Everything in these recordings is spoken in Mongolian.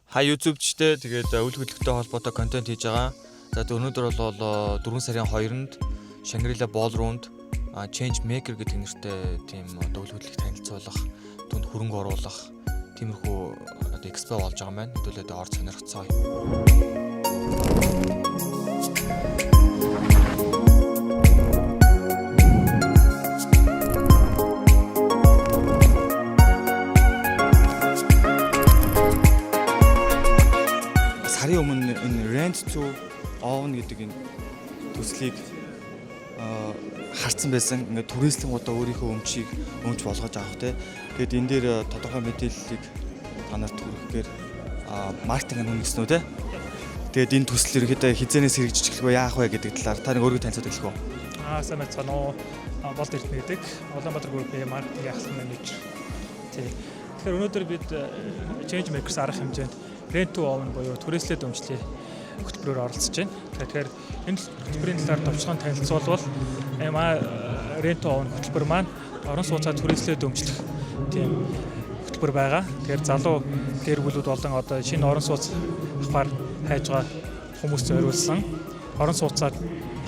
YouTube-чтэй тэгээд үйл хөдлөлтөй холбоотой контент хийж байгаа. За өнөөдөр бол 4 сарын 2-нд Shangri-La Ballroom-д Change Maker гэдэг нэртэй тийм үйл хөдлөлт танилцуулах, түнд хөрөнгө оруулах тиймэрхүү экспо болж байгаа маань. Хэдүүлээд орж сонирхцгаая. Сарын өмнө энэ Rent to Own гэдэг энэ төслийг харсан байсан. Ингээд туристлингуудаа өөрийнхөө өмч болгож авах те. Тэгэд энэ дээр тодорхой мэдээллийг танарт хүргэхээр маркетинг үнэснүү те. Тэгэд энэ төсөл ерөөдөө хизээнээс хэрэгжиж эхлэх вэ, яах вэ гэдэг талаар та нэг өөрийгөө танилцуулж эхлэх үү? Сайн байна уу? Болд Эрдэнэ гэдэг Улаанбаатар группийн маркетинг ахлах менежер. Тэгэхээр өнөөдөр бид Change Makers арга хэмжээнд Rent to Own буюу түрээслээд өмчлийн хөтөлбөрөөр оролцож байна. Тэгэхээр энэ хөтөлбөрийн талаар товчхон танилцуулбал Rent to Own хөтөлбөр маань орон сууцаа түрээслээд өмчлөх тийм хөтөлбөр байгаа. Тэгэхээр залуу гэр бүлүүд болон одоо шинэ орон сууц авахар хайж байгаа хүмүүст зориулсан орон сууцаа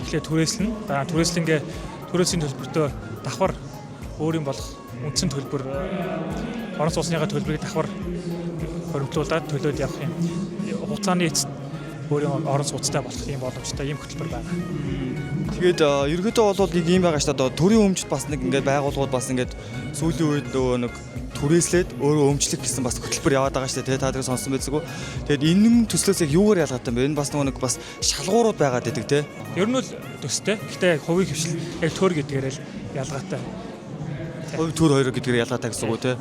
эхлээд түрээслэн. Түрээслэнгээ түрээсийн төлбөртөө давхар өөрийн болох үндсэн төлбөр орон сууцныхаа төлбөрийг давхар хөрвүүлээд төлөөд явах юм. Хугацааны эцэст өөрийн орон сууцтай болох юм боломжтой ийм хөтөлбөр байна. Тэгээд ерөнхийдөө бол нэг юм байгаа шүү дээ. Төрийн өмчт бас нэг ингээд байгууллагууд бас ингээд сүүлийн үед нөгөө нэг түрээслээд өөрөө өмчлөх гэсэн бас хөтөлбөр яваад байгаа шүү дээ. Та тэрийг сонсон байцгүй. Тэгээд энэ төслөөс яг юугаар ялгаатай юм бэ? Энэ бас нөгөө нэг бас шалгуурууд байгаад байдаг те. Ер нь л төстэй. Гэхдээ хувийн хвшил яг төр гэдгээрээ л ялгаатай. Хувь төр хоёр гэдгээр ялгаатай гэсэн үг те.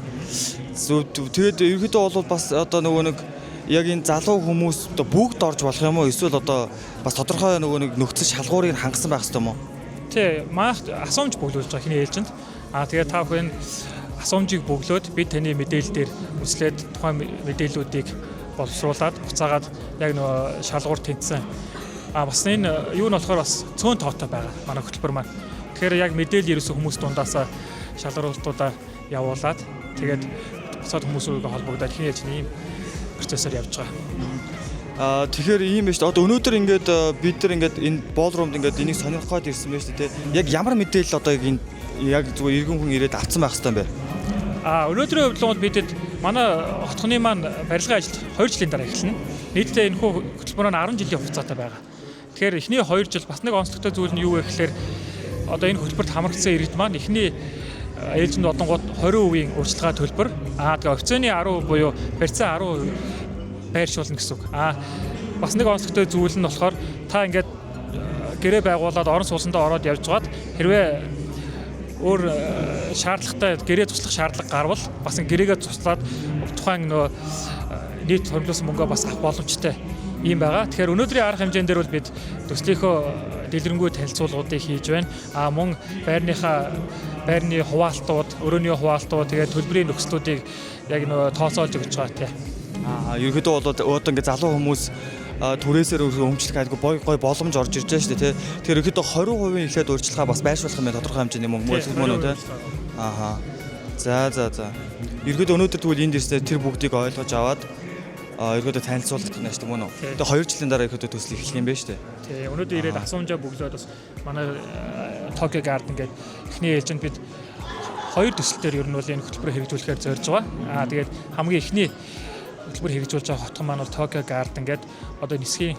Тэгээд ерөнхийдөө бол бас одоо нөгөө нэг яг энэ залуу хүмүүс одоо бүгд орж болох юм уу? Эсвэл одоо бас тодорхой нөгөө нэг нөхцөл шалгуурыг хангасан байх хэрэгтэй юм уу? Тий, маах асуумж бөглүүлж байгаа хиний ээлжинд. Тэгээд та бүхэн асуумжийг бөглөөд бид таны мэдээлэл дээр үслээд тухайн мэдээллүүдийг боловсруулад буцаагаад яг нөгөө шалгуур тэнцсэн. Бас энэ юу нь болохоор бас цөөн тоотой байгаа манай хөтөлбөр маань. Тэгэхээр яг мэдээлэл ерөөсөө хүмүүс дундаасаа шалгуултуудаа явуулаад тэгээд бусад хүмүүсүүгээ холбогдоод хин ээлжний ийм процессор явж байгаа. Тэгэхээр ийм байна шүү дээ. Одоо өнөөдөр ингээд бид нар ингээд энэ ballroom-д ингээд энийг сонирхох гээд ирсэн байна шүү дээ. Яг ямар мэдээлэл одоо яг зүгээр иргэн хүн ирээд авсан байх хэрэгтэй юм бэ? Өнөөдрийн хувьд л бидэд манай хотхны маань барилгын ажил 2 жилийн дараа эхэлнэ. Нийтдээ энэ хөтөлбөр нь 10 жилийн хугацаатай байгаа. Тэгэхээр эхний 2 жил бас нэг онцлогтой зүйл нь юу вэ гэхээр одоо энэ хөтөлбөрт хамрагдсан иргэд маань эхний ээлжинд одонгууд 20% урьдчилгаа төлбөр. Тэгээ официны 10% буюу барьцаа 10% байршуулна гэсэн үг. Бас нэг онцлогтой зүйл нь болохоор та ингээд гэрээ байгуулад орон сууцандаа ороод явж байгаад хэрвээ өөр шаардлагатай гэрээ туслах шаардлага гарвал бас гэрээгээ туслаад тухайн нөө нийт хөрөнгөлөөсөн мөнгөө бас авах боломжтой юм байгаа. Тэгэхээр өнөөдрийн арга хэмжээнд дээр бол бид төслийнхөө дэлгэрэнгүй танилцуулгуудыг хийж байна. Мөн байрны хуваалтууд, өрөөний хуваалтууд, тэгээд төлбөрийн нөхцлүүдийг яг нөө тооцоолж өгч байгаа тийм. Ерөнхийдөө бол одоо ингээд залуу хүмүүс түрээсээр өмчлөх айгүй гой боломж орж ирж байгаа шүү дээ тий. Тэгэхээр ерөнхийдөө 20% ихлээд урьдчилгаа бас байршуулах юм тодорхой хэмжээний мөнгө тий. За. Ерөнхийдөө өнөөдөр тэгвэл энд ирсээр тэр бүгдийг ойлгож аваад ерөнхийдөө танилцуулах гэж байна мөн үү? Тэгээ 2 жилийн дараа ерөнхийдөө төсөл эхлэх юм байна шүү дээ. Тий, өнөөдөр ирээд асуумжаа бөглөөд бас манай Tokyo Garden гэдэг эхний ээлжинд бид 2 төсөлтөөр ер нь бол энэ хөтөлбөрөөр хэрэгжүүлэхээр зорж байгаа. Тэгээд хамгийн эхний хөтөлбөр хэрэгжүүлж байгаа хотхон маань бол Tokyo Garden гэдэг одоо нисэх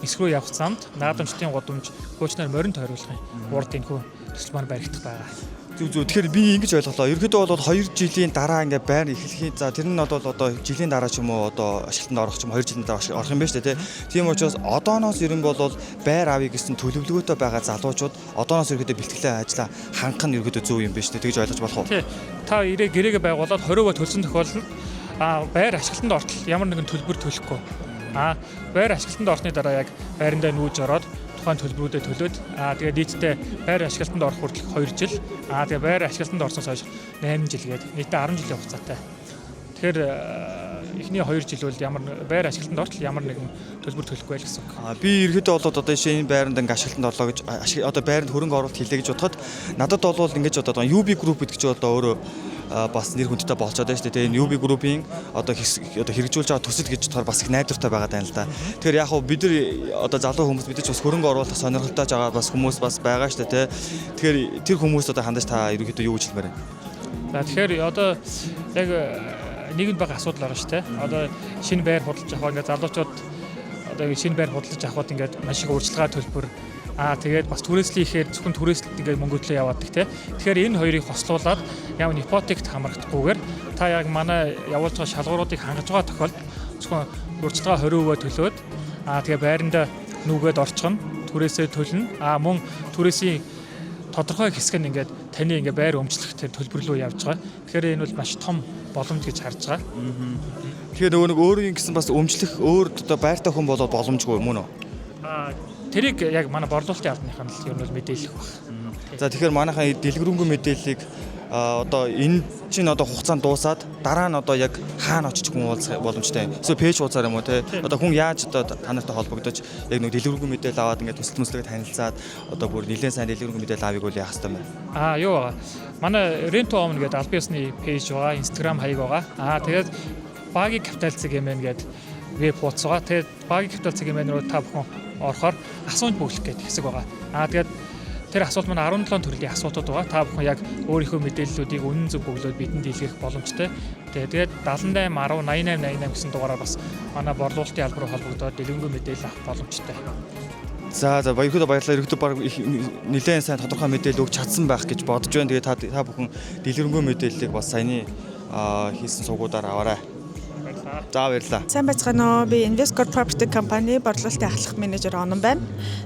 рүү явах замд наадамчдын гудамж хуучнаар моринд тойруулахын урд энэхүү төсөл маань баригдах байгаа. Зүг. Тэгэхээр би ингэж ойлголоо. Ерөнхийдөө бол 2 жилийн дараа ингээд байр эхлэхийн тэр нь бол одоо жилийн дараа ч юм уу одоо ашиглалтанд орох ч юм 2 жилийн дараа орох юм байна шүү дээ тий. Тийм учраас одооноос ер нь бол байр авъя гэсэн төлөвлөгөөтэй байгаа залуучууд одооноос ерөнхийдөө бэлтгэлийн ажлаа хангах нь ерөнхийдөө зөв юм байна шүү дээ. Тэгж ойлгож болох уу? Тий. Та гэрээгээ байгуулад 20% төлсөн тохиолдолд байр ашиглалтанд ортол ямар нэгэн төлбөр төлөхгүй. Байр ашиглалтанд орсны дараа яг байрандаа нүүж ороод тухайн төлбөрүүдэд төлөөд тэгээд нийтдээ байр ашиглалтанд орох хүртэл 2 жил тэгээд байр ашиглалтанд орсноос хойш 8 жил гээд нийтдээ 10 жилийн хугацаатай. Тэгэхээр эхний 2 жил бол ямар байр ашиглалтанд ортол ямар нэгэн төлбөр төлөхгүй л гэсэн үг. Би ерөөдөө бол одоо шинэ байранд ингээ ашиглалтанд орлоо гэж одоо байранд хөрөнгө оруулалт хийлээ гэж бодоход надад бол ингэж бодоод байгаа UB Group гэдэг чинь одоо өөрөө бас нэр хүндтэй болцоод байна шүү дээ. Тэгээ UB Group-ийн одоо хэрэгжүүлж байгаа төсөл гэж болохоор бас их найдвартай байгаа даа л да. Тэгэхээр яг бид нар одоо залуу хүмүүс бид ч бас хөрөнгө оруулах сонирхолтой байгаа бас хүмүүс бас байгаа шүү дээ. Тэгэхээр тэр хүмүүст одоо хандаж та ерөнхийдөө юу гэж хэлмээр байна? За тэгэхээр одоо яг нийгэмд байгаа асуудал байгаа шүү дээ. Одоо шинэ байр худалдаж авах ингээд залуучууд одоо шинэ байр худалдаж авахд ингээд маш их урьдчилгаа төлбөр тэгээд бас түрээслийн ихээр зөвхөн түрээслэлд ингээд мөнгө төлөө яваадаг те. Тэгэхээр энэ хоёрыг хослуулад ямар ипотект хамрагдахгүйгээр та яг манай явуулж байгаа шалгууруудыг хангаж байгаа тохиолдолд зөвхөн урьдчилгаа 20% төлөөд тэгээ байранда нүгэд орчихно, түрээсээ төлнө. Мөн түрээсийн тодорхой хэсэг нь ингээд таны ингээд байр өмчлөх тэр төлбөр рүү явж байгаа. Тэгэхээр энэ бол маш том боломж гэж харж байгаа. Тэгэхээр нөгөө нэг өөрийн гэсэн бас өмчлөх өөр одоо байртай хүн болоод боломжгүй мөн үү? Тэрийг яг манай борлуулалтын албаныхан л ер нь бол мэдээлэх байна. За тэгэхээр манайхаа дэлгэрэнгүй мэдээллийг одоо энэ чинь одоо хугацаанд дуусаад дараа нь одоо яг хаана очиж хүн уулзах боломжтой. Эсвэл пэйж хуудасаар юм уу те. Одоо хүн яаж одоо та нартай холбогдож яг нэг дэлгэрэнгүй мэдээлэл аваад ингээд төсөл мөслөгийг танилцаад одоо бүр нэлээд сайн дэлгэрэнгүй мэдээлэл авъя гэж яах хэрэгтэй байна. Юу байгаа. Манай Rent to Own гэдэг албан ёсны пэйж байгаа, Instagram хаяг байгаа. Тэгээд багийн капитал цэг хэмээн гэдэг веб хуудас байгаа. Тэгээд багийн капитал цэг хэмээн рүү та бүхэн орохоор асууж бүглэх гэдэг хэсэг байгаа. Тэгээд тэр асуулт маань 17 төрлийн асуултууд байгаа. Та бүхэн яг өөрийнхөө мэдээллүүдийг үнэн зөв бөглөөд бидэнд илгээх боломжтой. Тэгээд 78 10 88 88 гэсэн дугаараар бас манай борлуулалтын албар руу холбогдоод дэлгэрэнгүй мэдээлэл авах боломжтой. За баярлалаа баярлалаа. Ерөнхийдөө баг нэлээд сайн тодорхой мэдээлэл өгч чадсан байх гэж бодож байна. Тэгээд та бүхэн дэлгэрэнгүй мэдээллийг бас саяны хийсэн суугуудаар аваарай. За баярлалаа. Сайн байцгаана уу? Би Investcorp Property Company борлуулалтын ахлах менежер Онон байна.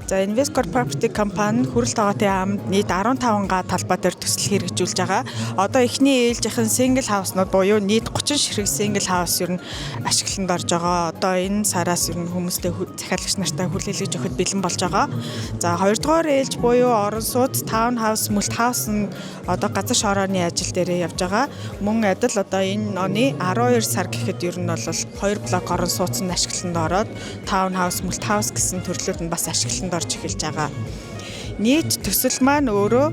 За Investcorp Property Company хүрэл тогоотой амд нийт 15 га талбай дээр төсөл хэрэгжүүлж байгаа. Одоо эхний ээлжийнхэн single house-нууд буюу нийт 30 ширхэг single house ер нь ашиглалтанд орж байгаа. Одоо энэ сараас ер нь хүмүүстэй захиалагч нартай хүлээлгэж өгөхөд бэлэн болж байгаа. За хоёрдугаар ээлж буюу орон сууц, town house, multi house нь одоо газар шорооны ажил дээр явж байгаа. Мөн адил одоо энэ оны 12 сар гэхэд ер нь бол 2 блок орон сууцны ашиглалтанд ороод town house, multi house гэсэн төрлүүд нь бас ашиглалтанд орж эхэлж байгаа. Нийт төсөл маань өөрөө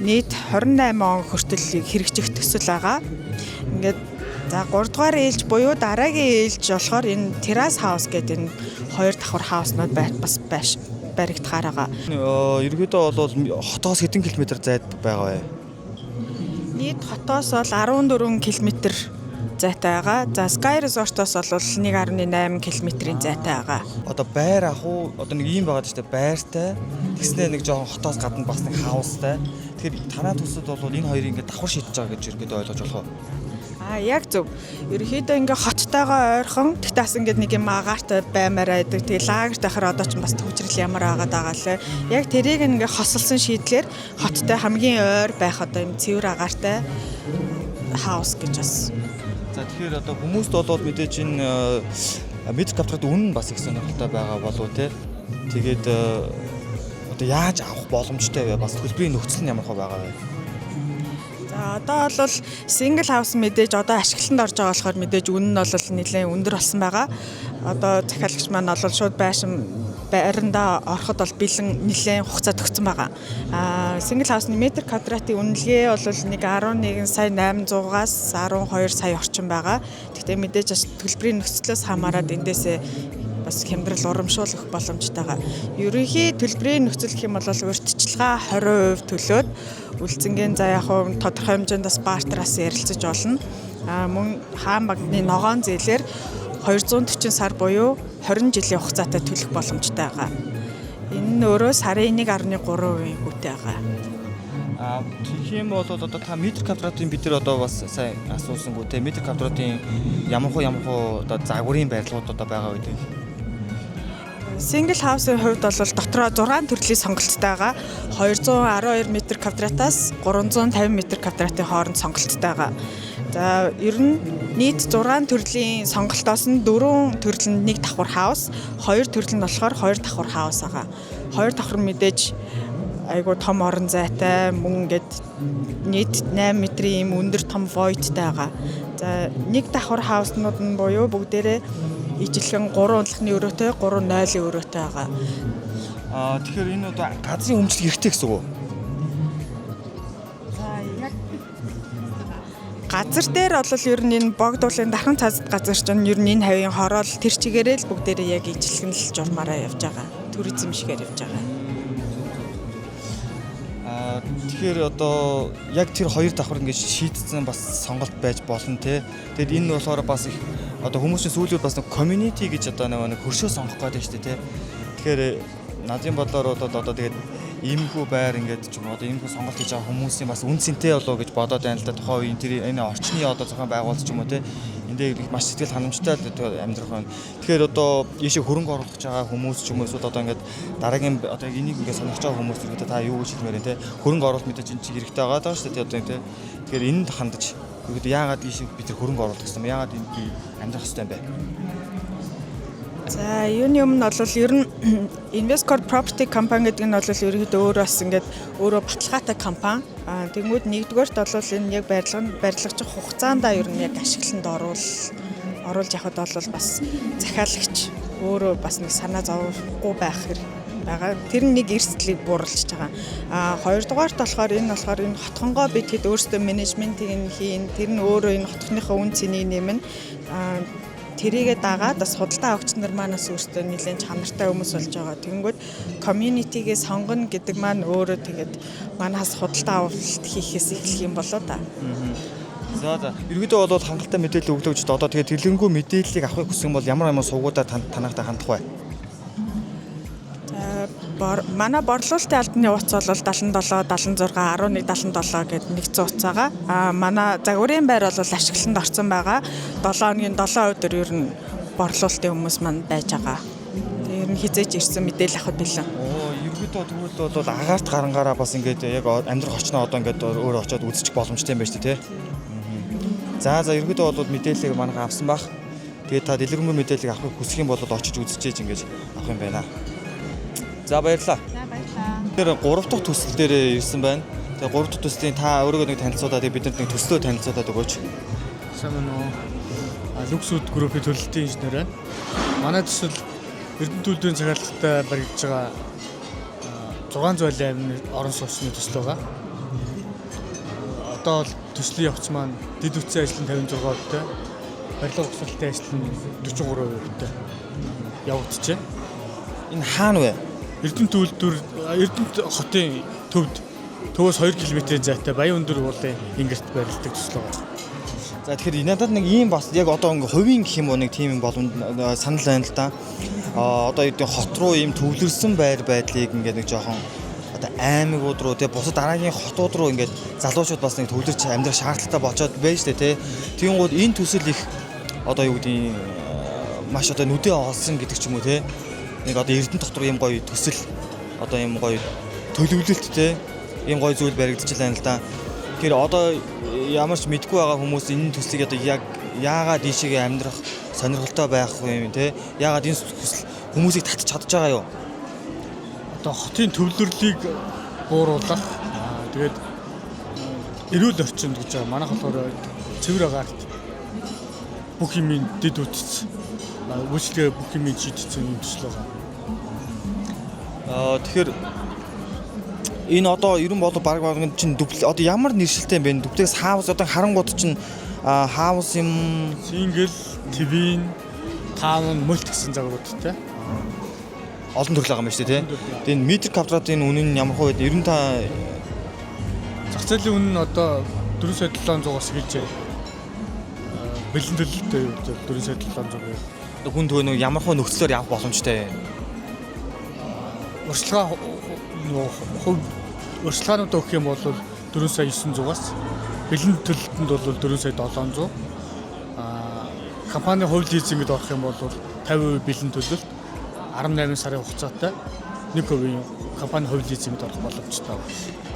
нийт 28 он хүртэл хэрэгжих төсөл байгаа. Ингээд за 3 дугаар ээлж буюу дараагийн ээлж болохоор энэ terrace house гэдэг энэ 2 давхар хауснууд бас баригдахаар байгаа. Ерөнхийдөө бол хотоос хэдэн километр зайд байгаа вэ? Нийт хотоос бол 14 км зайтай байгаа. За Sky Resort-оос бол 1.8 км-ийн зайтай байгаа. Одоо байр ах уу? Одоо нэг юм байгаа шүү дээ. Байртай. Тэгснээр нэг жоохон хотоос гадна бас нэг хаустай. Тэгэхээр танаа төсөд бол энэ хоёрыг ингээд давхар шийдэж байгаа гэж ерөнхийдөө ойлгож болох уу? Яг зөв. Ерөнхийдөө ингээ хоттойгоо ойрхон тэгтээ бас ингээ нэг юм агаартай баймаар байдаг. Тэгээ лагерт ахаар одоо ч бас төвчрэл ямар агаад байгаа лээ. Яг тэрийг ингээ хосолсон шийдлэр хоттой хамгийн ойр байх одоо юм цэвэр агаартай хаус гэж бас. За тэгэхээр одоо хүмүүст бол мэдээж энэ метр квадрат үнэ бас их сонирхолтой байгаа болов те. Тэгээд одоо яаж авах боломжтой вэ? Бас төлбөрийн нөхцөл нь ямар хөө байгаа вэ? За одоо бол single house мэдээж одоо ашиглалтанд орж байгаа болохоор мэдээж үнэ нь бол нэлээд өндөр болсон байгаа. Одоо захиалагч маань бол шууд байранда ороход бол бэлэн нэлээд хугацаа төгссөн байгаа. Single house-ны метр квадратын үнэлгээ бол 11 сая 800-аас 12 сая орчим байгаа. Гэхдээ мэдээж төлбөрийн нөхцлөөс хамаарат эндээсээ бас хямдрал урамшуулах боломжтойгаа. Ерөнхий төлбөрийн нөхцөл гэх юм бол урьдчилгаа 20% төлөөд үлцэнгийн за яг хөө тодорхой хэмжээнд бас бартраас ярилцаж болно. Мөн хаан багны ногоон зээлээр 240 сар буюу 20 жилийн хугацаатай төлөх боломжтой байгаа. Энэ нь өөрөө сарын 1.3% хүүтэй байгаа. Тэгэх юм бол одоо та метр квадратын бид нар одоо бас сайн асуусангүй те метр квадратын ямар хөө одоо загварын байрлалууд одоо байгаа гэдэг. Single house-ийн хувьд бол дотроо 6 төрлийн сонголттой байгаа. 212 м квадратаас 350 м квадратын хооронд сонголттой байгаа. За ер нь нийт 6 төрлийн сонголтоос нь 4 төрөл нь нэг давхар хаус, 2 төрөл нь болохоор 2 давхар хаус байгаа. 2 давхар мэдээж айгуу том орон зайтай мөн ингээд нийт 8 м-ийн юм өндөр том voidтай байгаа. За нэг давхар хауснууд нь буюу бүгдээрээ ижилхэн 3 унлахны өрөөтэй 3.0-ийн өрөөтэй байгаа. Тэгэхээр энэ одоо газрын өмчлөх хэрэгтэй гэсэн үг үү? За яг газар дээр бол ер нь энэ богдуулын дархан цаазд газар чинь ер нь энэ хавийн хороол тэр чигээрээ л бүгдээрээ яг ижилхэн л журмаараа явж байгаа. Туризм шигээр явж байгаа. Тэгэхээр одоо яг тэр хоёр давхар ингэж шийдсэн бас сонголт байж болно те. Тэгэд энэ болохоор бас их одоо хүмүүсийн сүүлүүд бас нэг community гэж одоо нэг хөршөө сонгох гэдэг шүү дээ те. Тэгэхээр надын бодлоор одоо тэгээд иймэрхүү байр ингээд ч юм уу одоо иймэрхүү сонголт хийж байгаа хүмүүсийн бас үнцэнтэй болоо гэж бодоод байна л да. Тухайн үеийн тэр энэ орчны одоо зохион байгуулалт ч юм уу те. Эндээ маш сэтгэл ханамжтай амьдрах байна. Тэгэхээр одоо ийшээ хөрөнгө оруулах гэж байгаа хүмүүс ч юм уу эсвэл одоо ингээд дараагийн одоо энийг ингээд сонирхож байгаа хүмүүс иргэдээ та юу гэж хэлмээр энэ те. Хөрөнгө оруулалт мэдээж энэ чиг хэрэгтэй байгаа даа шүү дээ одоо энэ те. Тэгэхээр энд хандаж иргэдээ яагаад ийшээ бид тэр хөрөнгө оруулах гэсэн юм яагаад энд амьдрах хэрэгтэй юм бэ? За юуны өмнө бол ер нь Investcorp Property Company гэдэг нь бол ерөөдөө өөрөө бас ингээд өөрөө баталгаатай компани. Тэгмүүд нэгдүгээрт бол энэ яг барилгачих хугацаанд ер нь яг ашиглалтанд оруулж явахад бол бас захиалагч өөрөө бас нэг санаа зовхгүй байх хэрэг байгаа. Тэр нэг эрсдлийг бууруулж байгаа. Хоёрдугаарт болохоор энэ хотхонгоо бид хэд өөрсдөө менежментийг нь хийн. Тэр нь өөрөө энэ хотхныхоо үн цэнийг нэмнэ. Тэрийгэ дагаад бас худалдаа авагч нар манаас өөрсдөө нэлээд чанартай хүмүүс болж байгаа. Тэгэнгүүт community-гээ сонгоно гэдэг маань өөрөө тэгээд манаас худалдаа авалт хийхээс эхлэх юм болоо да. За ерөөдөө бол хангалттай мэдээлэл өглөөж одоо тэгээд дэлгэрэнгүй мэдээллийг авахыг хүсэх юм бол ямар сувгуудаар танахтай хандах вэ? Манай борлуулалтын албаны утас бол 77 76 11 77 гэдэг нэгдсэн утас байгаа. Манай загварын байр бол ашиглалтанд орсон байгаа. 7 хоногийн 7 өдөр ер нь борлуулалтын хүмүүс маань байж байгаа. Ер нь хизээж ирсэн мэдээлэл авахд бэлэн. Ерөөдөө тэгвэл бол агаарт гарангаараа бас ингээд яг амьдрах орчноо одоо ингээд өөр очиод үзчих боломжтой юм байна шүү дээ, тий. За ерөөдөө бол мэдээллийг манайхан авсан баг. Тэгээд та дэлгэрэнгүй мэдээллийг авахыг хүсэх юм бол очиж үзчихээж ингэж авах юм байна. За баярлалаа. Тэр 3 дахь төсөл дээр ирсэн байна. Тэгээ 3 дахь төслийн та өөрөөгөө нэг танилцуулаад бидэнд нэг төслөө танилцуулаад өгөөч. Сайн байна уу? Люксуд группийн төлөлтийн инженер байна. Манай төсөл Эрдэнэ төлөвийн захиалгатай баригдаж байгаа 600 аймны орон сууцны төсөл байгаа. Одоо бол төслийн явц маань дэд үтсийн ажил нь 56%-тай, барилга угсралтын ажил нь 43%-тай явагдаж байна. Энэ хаана вэ? Эрдэнэ хотын төвөөс 2 км-ийн зайтай Баян өндөр уулын ингэрт байрладаг төсөл байгаа. За тэгэхээр надад нэг ийм бас яг одоо ингээ хувийн гэх юм уу нэг тийм боломж санал байна л да. Одоо энэ хот руу ийм төвлөрсөн байр байдлыг ингээ нэг жоохон одоо аймагуд руу тэгээ бусад дараагийн хотууд руу ингээ залуучууд бас нэг төвлөрч амьдрах шаардлагатай болчиход байна шүү дээ, тий. Тэгэнгүүт энэ төсөл их одоо юу гэдгийг маш одоо нүдээ олсон гэдэг ч юм уу, тий. Нэг одоо Эрдэнэ дотор ийм гоё төсөл одоо ийм гоё төлөвлөлттэй ийм гоё зүйл баригдаж байна л да. Тэгэхээр одоо ямар ч мэдгүй байгаа хүмүүс энэ төслийг одоо яг яагаад ийшээгээ амьдрах сонирхолтой байх юм те? Яагаад энэ төсөл хүмүүсийг татчих чадж байгаа юу? Одоо хотын төвлөрлийг бууруулах тэгээд эрүүл орчинд гэж байгаа. Манайх болохоор цэвэр агаарт бүх юмын дэд үтц үйлчлэгээ бүх юмыг шийдсэн юм төсөл байгаа. Тэгэхээр энэ одоо ерөн бол баг чинь одоо ямар нэршилтэй юм бэ? Дүплээс хаус одоо харангууд чинь хаус юм сингл, твин, таун, мөлт гэсэн загваруудтай. Олон төрөл байгаа юм шүү дээ, тий. Тэгээд метр квадратын үнэ нь ямар хувь вэ? Ер нь та зах зээлийн үнэ нь одоо 4,700-аас эхэлж байна. Бэлэн төлөлттэй 4,700. хүн төгөө нэг ямар хувь нөхцлөөр явах боломжтой. Урьдчилгаанууд өгөх юм бол 4,900-аас бэлэн төлөлтөнд бол 4,700. Компани хувь лизингэд орох юм бол 50% бэлэн төлөлт 18 сарын хугацаатай 1% компани хувь лизингэд орох боломжтой.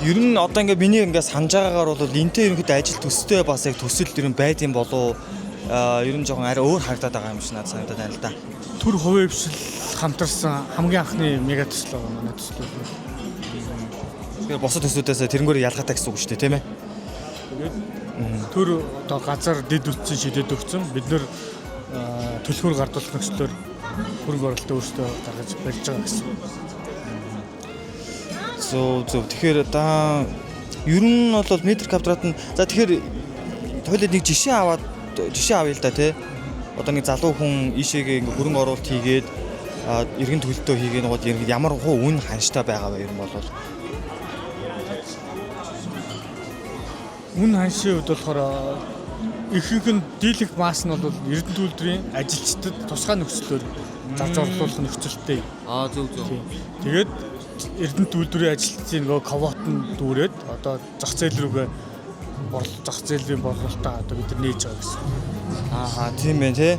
Ер нь одоо ингээ миний ингээ санаж байгаагаар бол энтэй ерөнхийдөө ажил төстэй бас яг төсөл ер нь байд юм болов ер нь жоохон арай өөр харагдаад байгаа юм шиг надад санагдаад байна л да. Төр хувийн хвшил хамтарсан хамгийн анхны мега төсөл байгаа манай төсөл. Тэгэхээр босод төслүүдээс тэрнгөөр ялгаатай гэсэн үг шүү дээ, тийм ээ. Тэгээд төр одоо газар дэд үтцэн шидэд өгсөн. Бид нэр төлхөр гардуулах нөхцлөөр хөрөнгө оруулалт өөрсдөө гаргаж барьж байгаа гэсэн. Зөв. Тэгэхээр ер нь бол метр квадрат нь за тэгэхээр хоёулаа нэг жишээ авъя л да тий. Одоо нэг залуу хүн ийшээгээ ингээ хөрөнгө оруулалт хийгээд иргэн төлөлтөө хийгээд нөгөө ямар үн ханштай байгаа вэ ер нь бол Үн ханшийн хувьд болохоор ихэнх нь дийлэх масс нь бол Эрдэнэ үйлдвэрийн ажилчдад тусгай нөхцлөөр зарж орлуулах нөхцөлтэй. Зөв. Тэгээд Эрдэнэ үйлдвэрийн ажилчдын нөгөө квот нь дүүрээд одоо зах зээл рүүгээ зах зээлийн борлуулалтаа одоо бид нар нээж байгаа гэсэн. Тийм байна тий.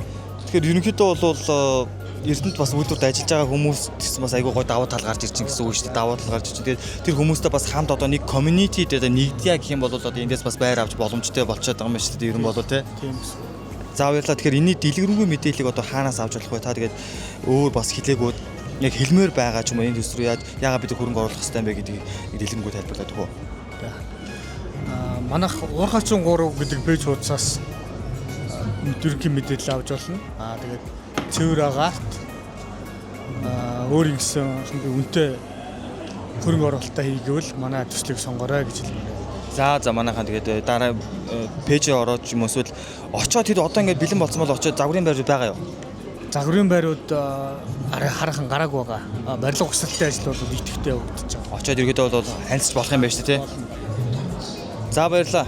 Тэгэхээр ерөнхийдөө бол Эрдэнэт бас үйлдвэрт ажиллаж байгаа хүмүүс гэсэн бас айгүй гой давуу тал гарч ирж гэсэн үг шүү дээ. Давуу тал гарч ирж. Тэгээд тэр хүмүүстэй бас хамт одоо нэг community дээр нэгдъя гэх юм бол одоо эндээс бас байр авч боломжтой болчиход байгаа юм байна шүү дээ. Ер нь бол тий. Тийм гэсэн. За баярлалаа. Тэгэхээр энэний дэлгэрэнгүй мэдээллийг одоо хаанаас авч болох вэ? Та тэгээд өөр бас хэлээгүүд яг хэлмээр байгаа ч юм уу энэ төсрөө яагаад бид хөрөнгө оруулах хэрэгтэй юм бэ гэдгийг дэлгэрэнгүй тайлбарлаад өгөө. Манайх уурхачин 3 гэдэг пэйж хуудасаас ерөнхий мэдээлэл авч болно. Тэгээд цэвэр агаарт өөр ингэсэн хамгийн үнэтэй хөрөнгө оруулалтаа хийгээвэл манай төслийг сонгоорой гэж хэлмээр. За манайхаа тэгээд дараа пэйжээ ороод юм эсвэл очоод хэд одоо ингээд бэлэн болсон бол очоод загварын байрууд байгаа юу? Загварын байрууд хараахан гараагүй байгаа. Барилга угсралтай ажил бол идэвхтэй явагдаж байгаа. Очоод ерөөдөө бол хянцж болох юм байна шүү дээ тий. За баярлалаа.